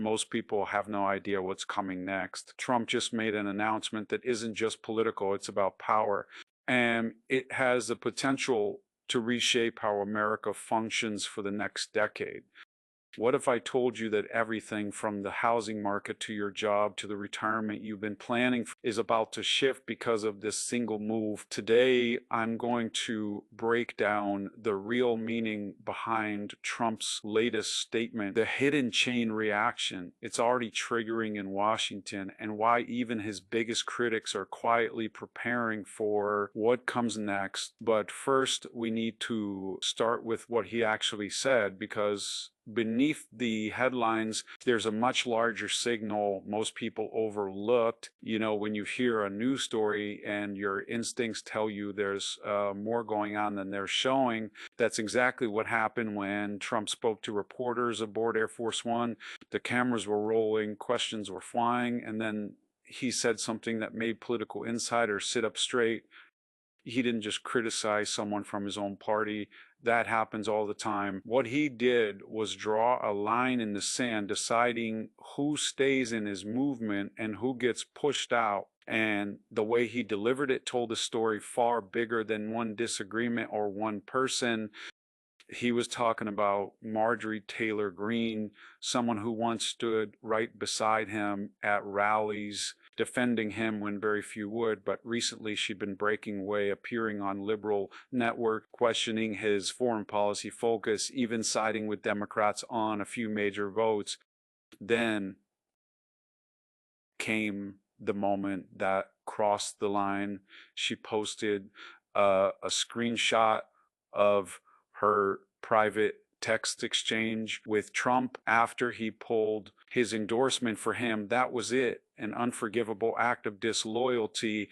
Most people have no idea what's coming next. Trump just made an announcement that isn't just political, it's about power. And it has the potential to reshape how America functions for the next decade. What if I told you that everything from the housing market to your job to the retirement you've been planning is about to shift because of this single move? Today, I'm going to break down the real meaning behind Trump's latest statement, the hidden chain reaction it's already triggering in Washington, and why even his biggest critics are quietly preparing for what comes next. But first, we need to start with what he actually said, because beneath the headlines, there's a much larger signal most people overlooked. You know, when you hear a news story and your instincts tell you there's more going on than they're showing, that's exactly what happened when Trump spoke to reporters aboard Air Force One. The cameras were rolling, questions were flying, and then he said something that made political insiders sit up straight. He didn't just criticize someone from his own party. That happens all the time. What he did was draw a line in the sand, deciding who stays in his movement and who gets pushed out. And the way he delivered it told a story far bigger than one disagreement or one person. He was talking about Marjorie Taylor Greene, someone who once stood right beside him at rallies, defending him when very few would, but recently she'd been breaking away, appearing on liberal network, questioning his foreign policy focus, even siding with Democrats on a few major votes. Then came the moment that crossed the line. She posted a screenshot of her private text exchange with Trump after he pulled his endorsement for him. That was it, an unforgivable act of disloyalty.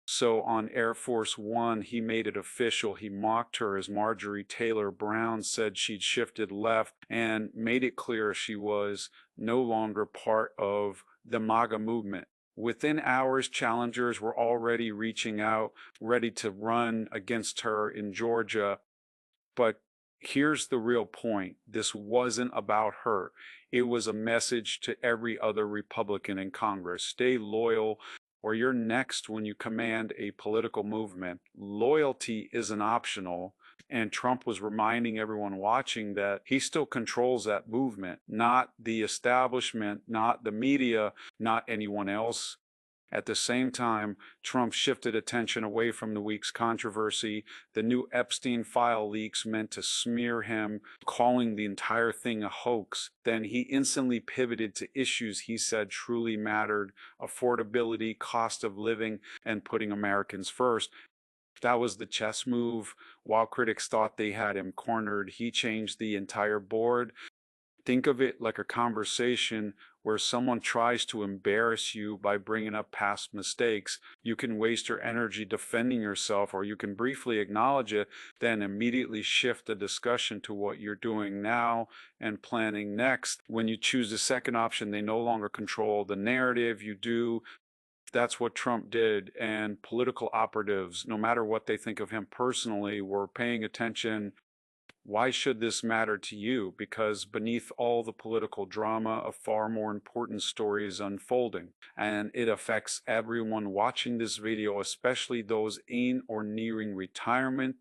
So on Air Force One, he made it official. He mocked her as Marjorie Taylor Brown said she'd shifted left, and made it clear she was no longer part of the MAGA movement. Within hours, challengers were already reaching out, ready to run against her in Georgia. But here's the real point. This wasn't about her. It was a message to every other Republican in Congress. Stay loyal, or you're next when you command a political movement. Loyalty isn't optional. And Trump was reminding everyone watching that he still controls that movement, not the establishment, not the media, not anyone else. At the same time, Trump shifted attention away from the week's controversy. The new Epstein file leaks meant to smear him, calling the entire thing a hoax. Then he instantly pivoted to issues he said truly mattered: affordability, cost of living, and putting Americans first. That was the chess move. While critics thought they had him cornered, he changed the entire board. Think of it like a conversation where someone tries to embarrass you by bringing up past mistakes. You can waste your energy defending yourself, or you can briefly acknowledge it, then immediately shift the discussion to what you're doing now and planning next. When you choose the second option, they no longer control the narrative. You do. That's what Trump did. And political operatives, no matter what they think of him personally, were paying attention. Why should this matter to you? Because beneath all the political drama, a far more important story is unfolding, and it affects everyone watching this video, especially those in or nearing retirement.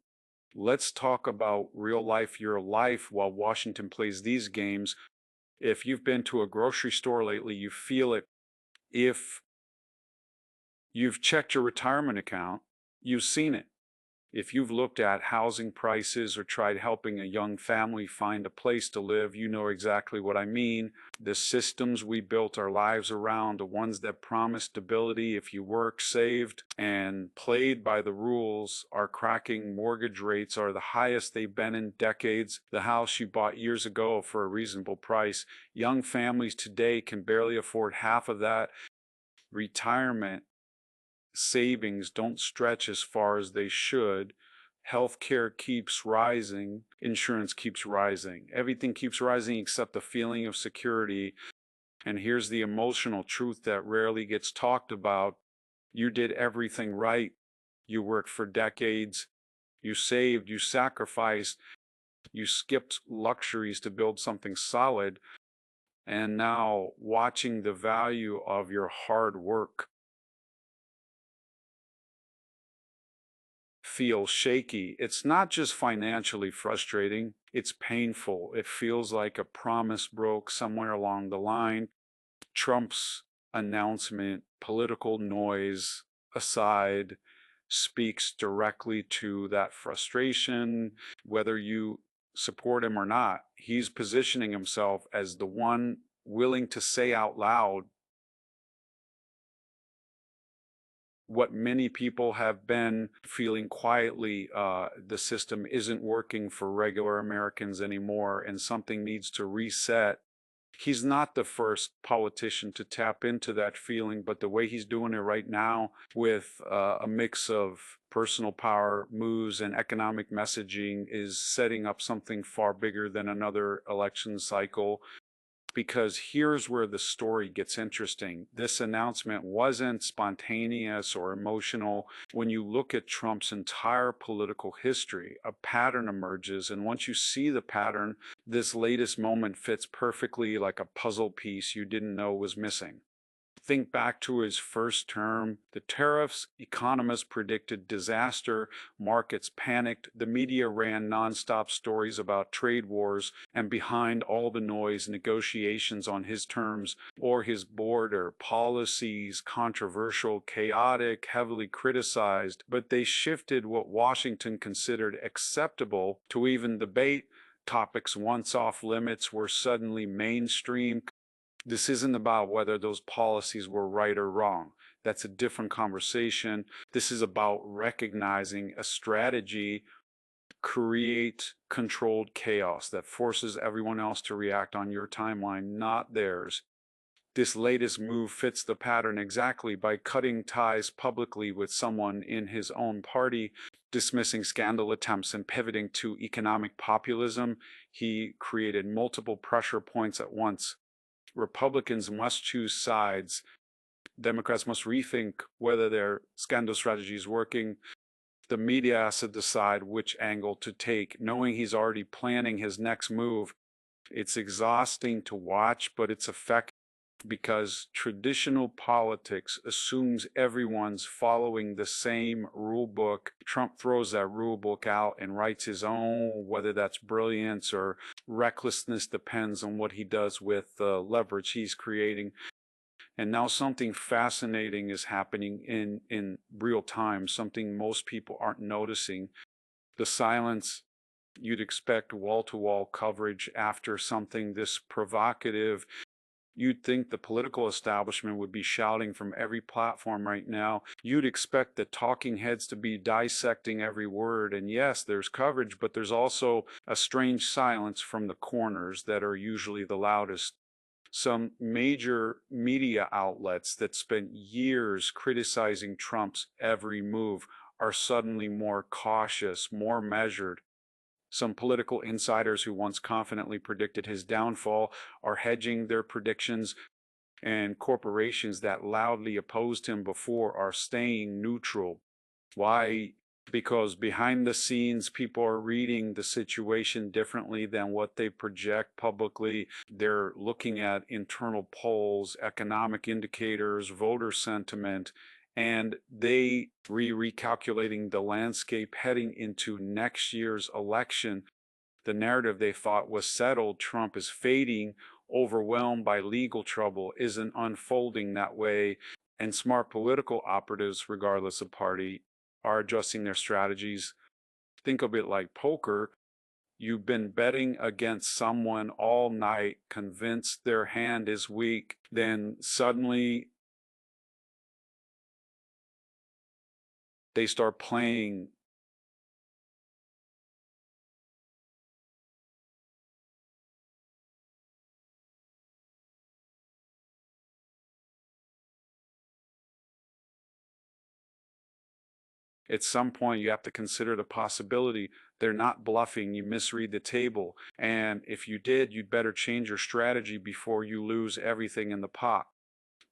Let's talk about real life, your life, while Washington plays these games. If you've been to a grocery store lately, you feel it. If you've checked your retirement account, you've seen it. If you've looked at housing prices or tried helping a young family find a place to live, you know exactly what I mean. The systems we built our lives around, the ones that promise stability if you work, saved, and played by the rules, are cracking. Mortgage rates are the highest they've been in decades. The house you bought years ago for a reasonable price, young families today can barely afford half of that. Retirement savings don't stretch as far as they should. Healthcare keeps rising. Insurance keeps rising. Everything keeps rising except the feeling of security. And here's the emotional truth that rarely gets talked about. You did everything right. You worked for decades. You saved. You sacrificed. You skipped luxuries to build something solid. And now watching the value of your hard work feel shaky. It's not just financially frustrating, it's painful. It feels like a promise broke somewhere along the line. Trump's announcement, political noise aside, speaks directly to that frustration. Whether you support him or not, he's positioning himself as the one willing to say out loud what many people have been feeling quietly. The system isn't working for regular Americans anymore, and something needs to reset. He's not the first politician to tap into that feeling, but the way he's doing it right now with a mix of personal power moves and economic messaging is setting up something far bigger than another election cycle. Because here's where the story gets interesting. This announcement wasn't spontaneous or emotional. When you look at Trump's entire political history, a pattern emerges. And once you see the pattern, this latest moment fits perfectly like a puzzle piece you didn't know was missing. Think back to his first term. The tariffs, economists predicted disaster, markets panicked, the media ran nonstop stories about trade wars, and behind all the noise, negotiations on his terms or his border policies, controversial, chaotic, heavily criticized, but they shifted what Washington considered acceptable to even debate. Topics once off limits were suddenly mainstream. This isn't about whether those policies were right or wrong. That's a different conversation. This is about recognizing a strategy create controlled chaos that forces everyone else to react on your timeline, not theirs. This latest move fits the pattern exactly by cutting ties publicly with someone in his own party, dismissing scandal attempts, and pivoting to economic populism. He created multiple pressure points at once. Republicans must choose sides. Democrats must rethink whether their scandal strategy is working. The media has to decide which angle to take, knowing he's already planning his next move. It's exhausting to watch, but it's effective because traditional politics assumes everyone's following the same rule book. Trump throws that rule book out and writes his own. Whether that's brilliance or recklessness depends on what he does with the leverage he's creating. And now something fascinating is happening in real time, something most people aren't noticing. The silence. You'd expect wall-to-wall coverage after something this provocative. You'd think the political establishment would be shouting from every platform right now. You'd expect the talking heads to be dissecting every word. And yes, there's coverage, but there's also a strange silence from the corners that are usually the loudest. Some major media outlets that spent years criticizing Trump's every move are suddenly more cautious, more measured. Some political insiders who once confidently predicted his downfall are hedging their predictions, and corporations that loudly opposed him before are staying neutral. Why? Because behind the scenes, people are reading the situation differently than what they project publicly. They're looking at internal polls, economic indicators, voter sentiment, and they recalculating the landscape heading into next year's election. The narrative they thought was settled, Trump is fading, overwhelmed by legal trouble, isn't unfolding that way. And smart political operatives, regardless of party, are adjusting their strategies. Think of it like poker. You've been betting against someone all night, convinced their hand is weak, then suddenly they start playing. At some point, you have to consider the possibility they're not bluffing, you misread the table. And if you did, you'd better change your strategy before you lose everything in the pot.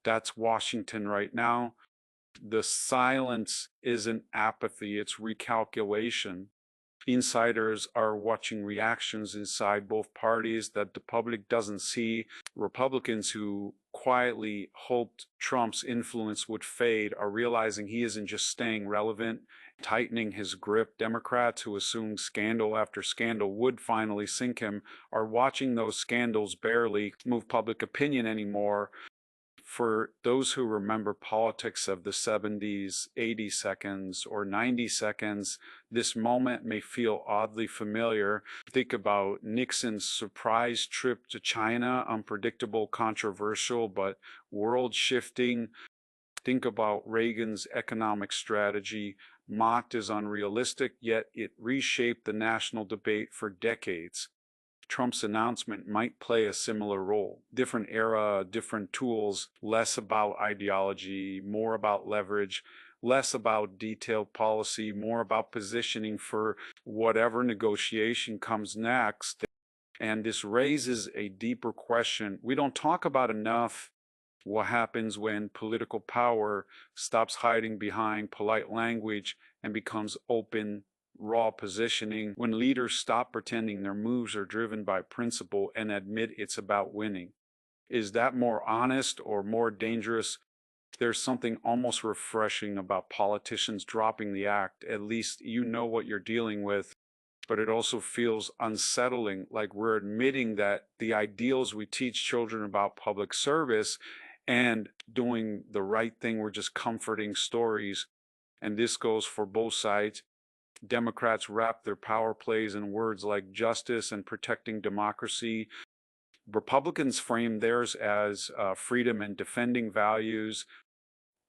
That's Washington right now. The silence isn't apathy, it's recalculation. Insiders are watching reactions inside both parties that the public doesn't see. Republicans who quietly hoped Trump's influence would fade are realizing he isn't just staying relevant, tightening his grip. Democrats who assumed scandal after scandal would finally sink him are watching those scandals barely move public opinion anymore. For those who remember politics of the 70s, 80 seconds, or 90 seconds, this moment may feel oddly familiar. Think about Nixon's surprise trip to China, unpredictable, controversial, but world-shifting. Think about Reagan's economic strategy, mocked as unrealistic, yet it reshaped the national debate for decades. Trump's announcement might play a similar role. Different era, different tools, less about ideology, more about leverage, less about detailed policy, more about positioning for whatever negotiation comes next. And this raises a deeper question we don't talk about enough. What happens when political power stops hiding behind polite language and becomes open, raw positioning, when leaders stop pretending their moves are driven by principle and admit it's about winning? Is that more honest or more dangerous? There's something almost refreshing about politicians dropping the act. At least you know what you're dealing with. But it also feels unsettling, like we're admitting that the ideals we teach children about public service and doing the right thing, we're just comforting stories. And this goes for both sides. Democrats wrap their power plays in words like justice and protecting democracy. Republicans frame theirs as freedom and defending values.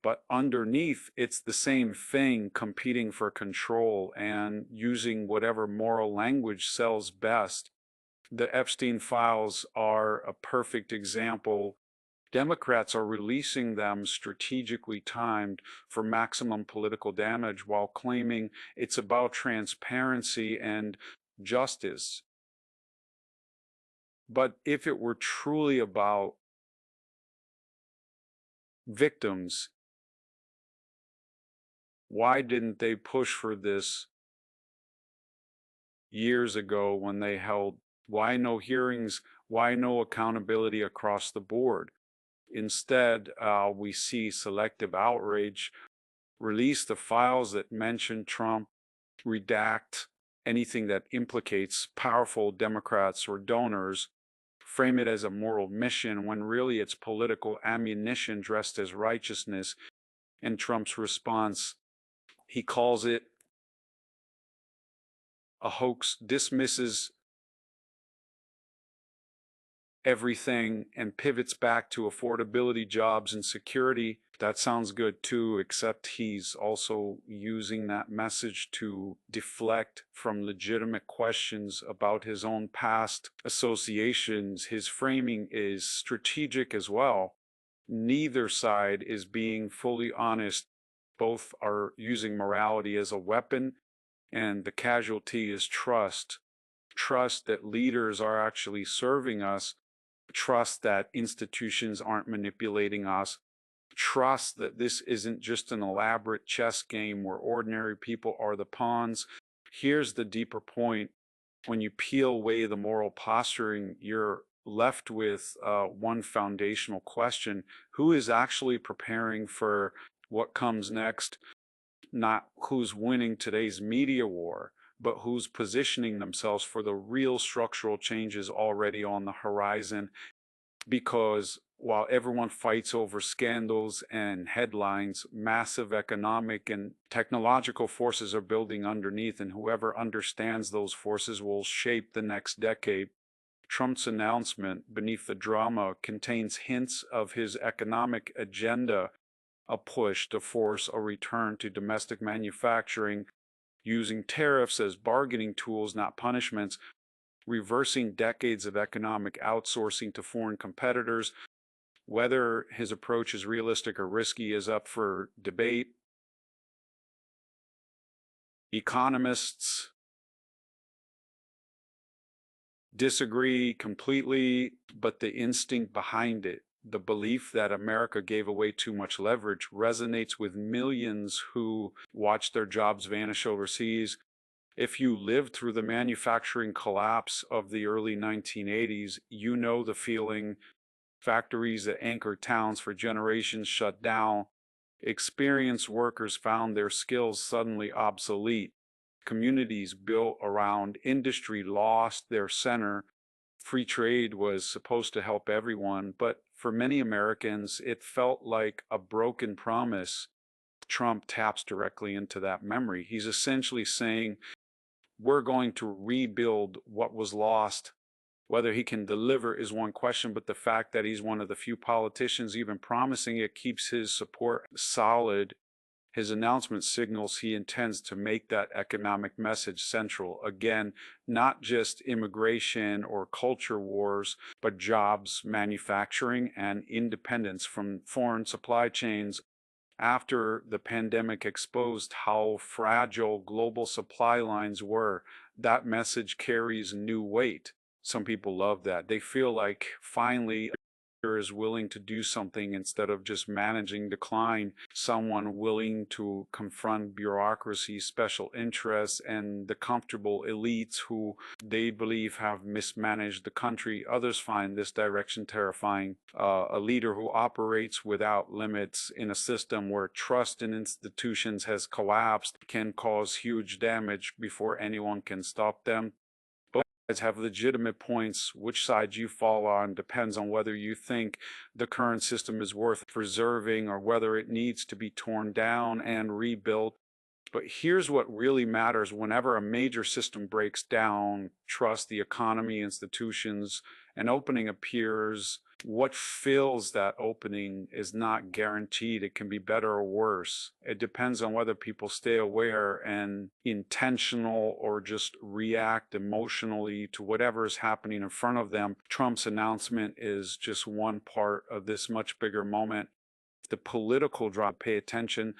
But underneath, it's the same thing, competing for control and using whatever moral language sells best. The Epstein files are a perfect example. Democrats are releasing them strategically timed for maximum political damage while claiming it's about transparency and justice. But if it were truly about victims, why didn't they push for this years ago when they held? Why no hearings? Why no accountability across the board? Instead, we see selective outrage. Release the files that mention Trump, redact anything that implicates powerful Democrats or donors, frame it as a moral mission when really it's political ammunition dressed as righteousness. And Trump's response, he calls it a hoax, dismisses everything and pivots back to affordability, jobs, and security. That sounds good too, except he's also using that message to deflect from legitimate questions about his own past associations. His framing is strategic as well. Neither side is being fully honest. Both are using morality as a weapon, and the casualty is trust. Trust that leaders are actually serving us, trust that institutions aren't manipulating us, trust that this isn't just an elaborate chess game where ordinary people are the pawns. Here's the deeper point. When you peel away the moral posturing, you're left with one foundational question. Who is actually preparing for what comes next? Not who's winning today's media war, but who's positioning themselves for the real structural changes already on the horizon. Because while everyone fights over scandals and headlines, massive economic and technological forces are building underneath, and whoever understands those forces will shape the next decade. Trump's announcement, beneath the drama, contains hints of his economic agenda, a push to force a return to domestic manufacturing, using tariffs as bargaining tools, not punishments, reversing decades of economic outsourcing to foreign competitors. Whether his approach is realistic or risky is up for debate. Economists disagree completely, but the instinct behind it, the belief that America gave away too much leverage, resonates with millions who watched their jobs vanish overseas. If you lived through the manufacturing collapse of the early 1980s, you know the feeling. Factories that anchored towns for generations shut down. Experienced workers found their skills suddenly obsolete. Communities built around industry lost their center. Free trade was supposed to help everyone, but for many Americans, it felt like a broken promise. Trump taps directly into that memory. He's essentially saying, we're going to rebuild what was lost. Whether he can deliver is one question, but the fact that he's one of the few politicians even promising it keeps his support solid. His announcement signals he intends to make that economic message central. Again, not just immigration or culture wars, but jobs, manufacturing, and independence from foreign supply chains. After the pandemic exposed how fragile global supply lines were, that message carries new weight. Some people love that. They feel like finally a leader is willing to do something instead of just managing decline, someone willing to confront bureaucracy, special interests, and the comfortable elites who they believe have mismanaged the country. Others find this direction terrifying. A leader who operates without limits in a system where trust in institutions has collapsed can cause huge damage before anyone can stop them. Both sides have legitimate points. Which side you fall on depends on whether you think the current system is worth preserving or whether it needs to be torn down and rebuilt. But here's what really matters. Whenever a major system breaks down, trust, the economy, institutions, an opening appears. What fills that opening is not guaranteed. It can be better or worse. It depends on whether people stay aware and intentional or just react emotionally to whatever is happening in front of them. Trump's announcement is just one part of this much bigger moment. The political drop, pay attention.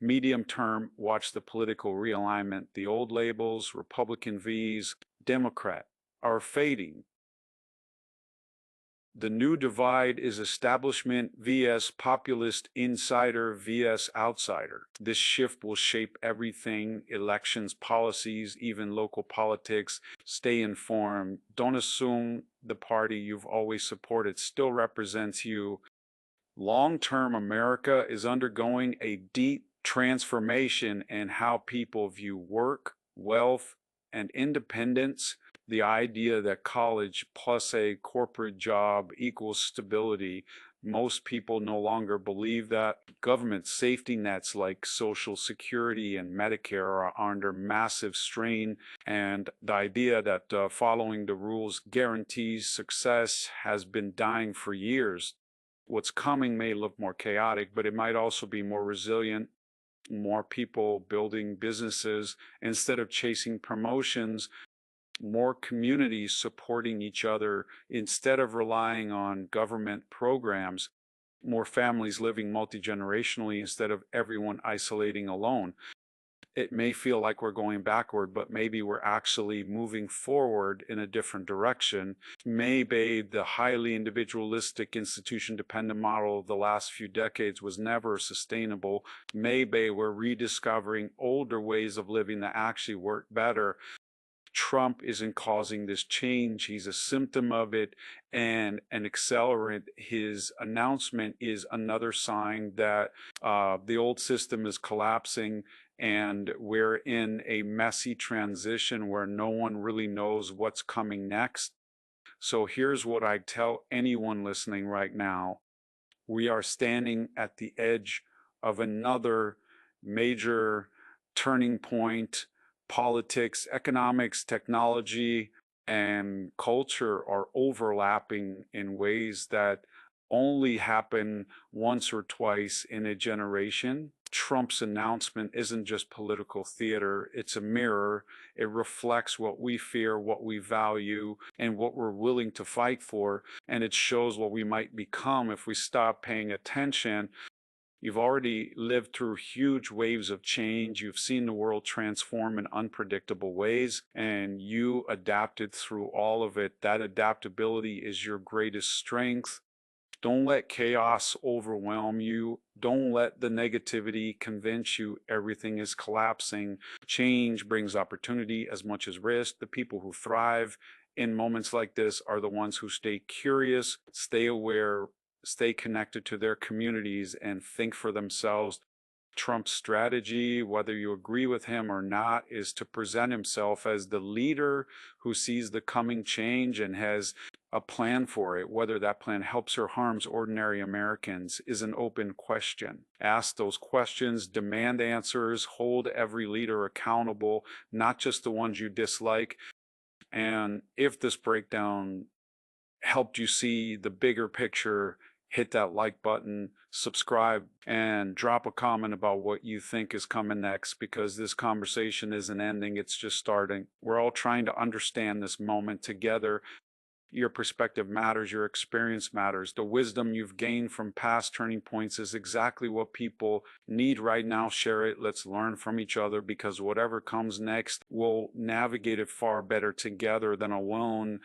Medium term, watch the political realignment. The old labels, Republican vs. Democrat, are fading. The new divide is establishment vs populist, insider vs outsider. This shift will shape everything: elections, policies, even local politics. Stay informed. Don't assume the party you've always supported still represents you. Long-term, America is undergoing a deep transformation in how people view work, wealth, and independence. The idea that college plus a corporate job equals stability, most people no longer believe that. Government safety nets like Social Security and Medicare are under massive strain, and the idea that following the rules guarantees success has been dying for years. What's coming may look more chaotic, but it might also be more resilient. More people building businesses instead of chasing promotions, more communities supporting each other instead of relying on government programs, more families living multi-generationally instead of everyone isolating alone. It may feel like we're going backward, but maybe we're actually moving forward in a different direction. Maybe the highly individualistic, institution-dependent model of the last few decades was never sustainable. Maybe we're rediscovering older ways of living that actually work better. Trump isn't causing this change. He's a symptom of it and an accelerant. His announcement is another sign that the old system is collapsing and we're in a messy transition where no one really knows what's coming next. So here's what I tell anyone listening right now. We are standing at the edge of another major turning point. Politics, economics, technology, and culture are overlapping in ways that only happen once or twice in a generation. Trump's announcement isn't just political theater, it's a mirror. It reflects what we fear, what we value, and what we're willing to fight for. And it shows what we might become if we stop paying attention. You've already lived through huge waves of change. You've seen the world transform in unpredictable ways, and you adapted through all of it. That adaptability is your greatest strength. Don't let chaos overwhelm you. Don't let the negativity convince you everything is collapsing. Change brings opportunity as much as risk. The people who thrive in moments like this are the ones who stay curious, stay aware, stay connected to their communities, and think for themselves. Trump's strategy, whether you agree with him or not, is to present himself as the leader who sees the coming change and has a plan for it. Whether that plan helps or harms ordinary Americans is an open question. Ask those questions, demand answers, hold every leader accountable, not just the ones you dislike. And if this breakdown helped you see the bigger picture, hit that like button, subscribe, and drop a comment about what you think is coming next, because this conversation isn't ending, it's just starting. We're all trying to understand this moment together. Your perspective matters, your experience matters. The wisdom you've gained from past turning points is exactly what people need right now. Share it. Let's learn from each other, because whatever comes next, we'll navigate it far better together than alone.